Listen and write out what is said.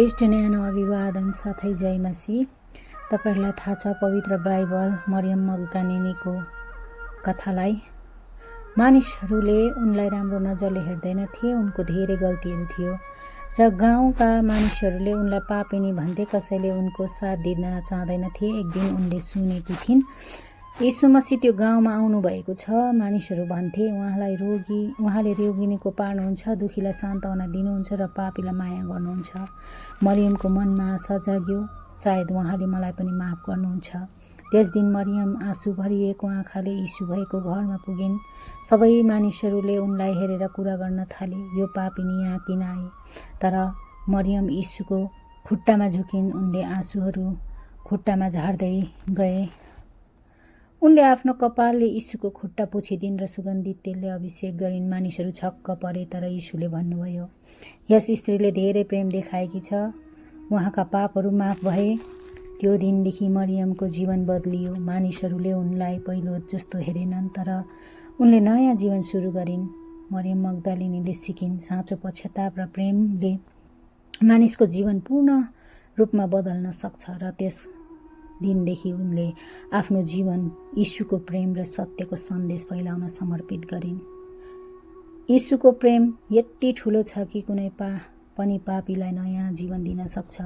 Christian अभिवादन साथै जय मसीह। तपाईहरुलाई थाहा छ पवित्र बाइबल मरियम मग्दलिनीको कथालाई मानिसहरूले उनलाई राम्रो नजरले हेर्दैनथे। उनको धेरै गल्तीहरू थियो र गाउँका मानिसहरूले उनलाई पापिनी भन्थे। कसैले उनको साथ दिन चाहदैनथे। एक दिन उनले सुनेकी थिइन् यीशु मसीह त्यो गाउँमा आउनु भएको छ। मानिसहरू भन्थे उहाँले रोगिनीको पार्नुहुन्छ, दुखीलाई सान्त्वना दिनुहुन्छ र पापीलाई माया गर्नुहुन्छ। मरियमको मनमा आशा जाग्यो, सायद उहाँले मलाई पनि माफ गर्नुहुन्छ। त्यस दिन मरियम आँसु भरिएको आँखाले यीशु भएको घरमा पुगिन्। सबै मानिसहरूले उनलाई हेरेर कुरा गर्न थाले, यो पापिनी यहाँ किन आए? तर मरियम यीशुको खुट्टामा झुकिन्। उनले आँसुहरू खुट्टामा झार्दै गए। उनले आफ्नो कपालले यीशुको खुट्टा पोछिदिन् र सुगन्धित तेलले अभिषेक गरिन्। मानिसहरू छक्क परे, तर यीशुले भन्नुभयो, यस स्त्रीले धेरै प्रेम देखाएकी छ, उहाँका पापहरू माफ भए। त्यो दिनदेखि मरियमको जीवन बदलियो। मानिसहरूले उनलाई पहिलो जस्तो हेरेनन्, तर उनले नयाँ जीवन सुरु गरिन्। मरियम मग्दलिनीले सिकिन्, साँचो पश्चाताप र प्रेमले मानिसको जीवन पूर्ण रूपमा बदल्न सक्छ र त्यस दिनदेखि उनले आफ्नो जीवन यीशुको प्रेम र सत्यको सन्देश फैलाउन समर्पित गरिन्। यीशुको प्रेम यति ठुलो छ कि कुनै पनि पापीलाई नयाँ जीवन दिन सक्छ।